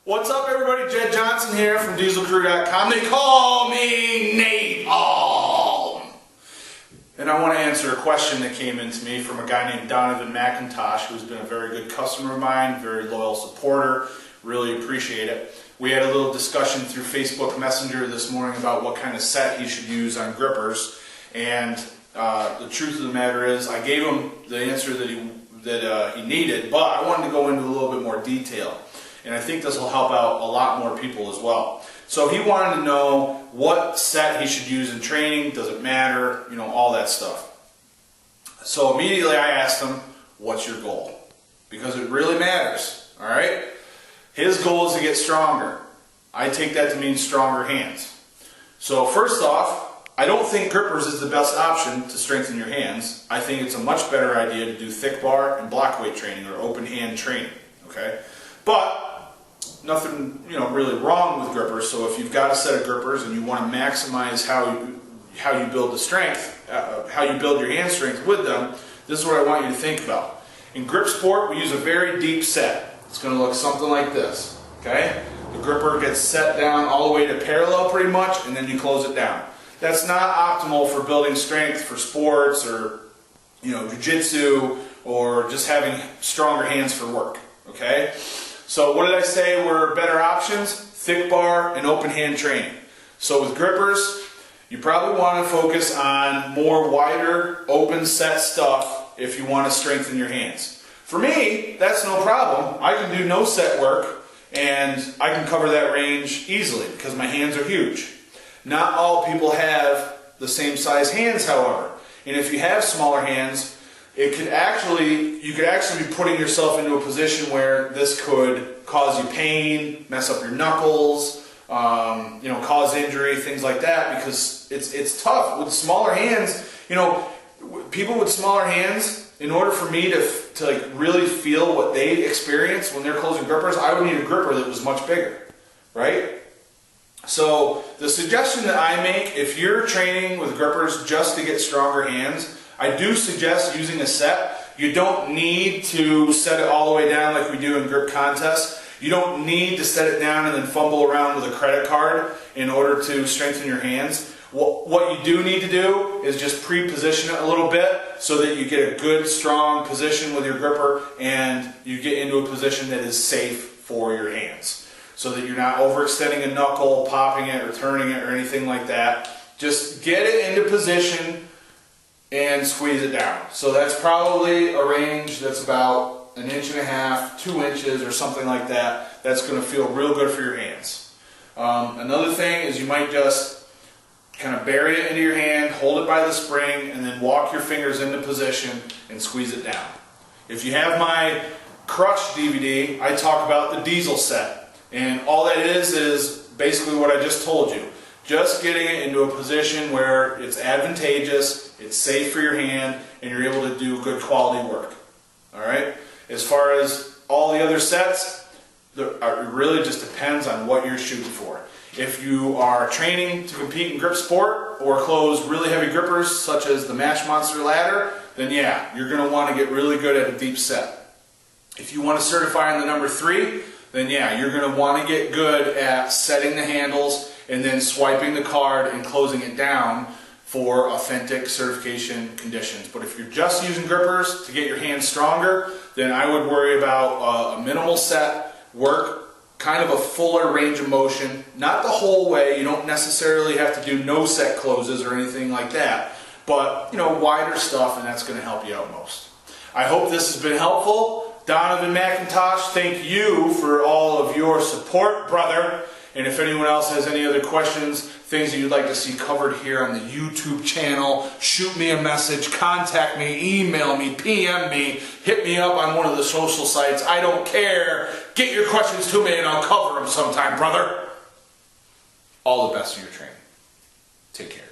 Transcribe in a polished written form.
What's up, everybody? Jed Johnson here from DieselCrew.com. They call me Napalm. And I want to answer a question that came in to me from a guy named Donovan McIntosh, who's been a very good customer of mine, very loyal supporter. Really appreciate it. We had a little discussion through Facebook Messenger this morning about what kind of set he should use on grippers. And the truth of the matter is, I gave him the answer that he needed, but I wanted to go into a little bit more detail. And I think this will help out a lot more people as well. So he wanted to know what set he should use in training, does it matter, you know, all that stuff. So immediately I asked him, what's your goal? Because it really matters, all right? His goal is to get stronger. I take that to mean stronger hands. So first off, I don't think grippers is the best option to strengthen your hands. I think it's a much better idea to do thick bar and block weight training or open hand training, okay? But nothing, really wrong with grippers. So if you've got a set of grippers and you want to maximize how you build the strength, how you build your hand strength with them, this is what I want you to think about. In grip sport, we use a very deep set. It's going to look something like this. Okay, the gripper gets set down all the way to parallel pretty much, and then you close it down. That's not optimal for building strength for sports or jiu-jitsu or just having stronger hands for work. Okay. So what did I say were better options? Thick bar and open hand training. So with grippers, you probably want to focus on more wider, open set stuff if you want to strengthen your hands. For me, that's no problem. I can do no set work and I can cover that range easily because my hands are huge. Not all people have the same size hands, however. And if you have smaller hands, you could actually be putting yourself into a position where this could cause you pain, mess up your knuckles, cause injury, things like that, because it's tough with smaller hands. People with smaller hands, in order for me to really feel what they experience when they're closing grippers, I would need a gripper that was much bigger, right? So the suggestion that I make, if you're training with grippers just to get stronger hands, I do suggest using a set. You don't need to set it all the way down like we do in grip contests. You don't need to set it down and then fumble around with a credit card in order to strengthen your hands. What you do need to do is just pre-position it a little bit so that you get a good, strong position with your gripper and you get into a position that is safe for your hands, so that you're not overextending a knuckle, popping it, or turning it, or anything like that. Just get it into position and squeeze it down. So that's probably a range that's about 1.5 inches, 2 inches, or something like that. That's going to feel real good for your hands. Another thing is you might just kind of bury it into your hand, hold it by the spring, and then walk your fingers into position and squeeze it down. If you have my Crush DVD, I talk about the Diesel set. And all that is basically what I just told you. Just getting it into a position where it's advantageous, it's safe for your hand, and you're able to do good quality work. All right? As far as all the other sets, it really just depends on what you're shooting for. If you are training to compete in grip sport or close really heavy grippers such as the Match Monster ladder, then yeah, you're going to want to get really good at a deep set. If you want to certify on the number 3, then yeah, you're going to want to get good at setting the handles and then swiping the card and closing it down for authentic certification conditions. But if you're just using grippers to get your hands stronger, then I would worry about a minimal set work, kind of a fuller range of motion, not the whole way. You don't necessarily have to do no set closes or anything like that, but wider stuff, and that's going to help you out most. I hope this has been helpful. Donovan McIntosh, thank you for all of your support, brother. And if anyone else has any other questions, things that you'd like to see covered here on the YouTube channel, shoot me a message, contact me, email me, PM me, hit me up on one of the social sites. I don't care. Get your questions to me and I'll cover them sometime, brother. All the best in your training. Take care.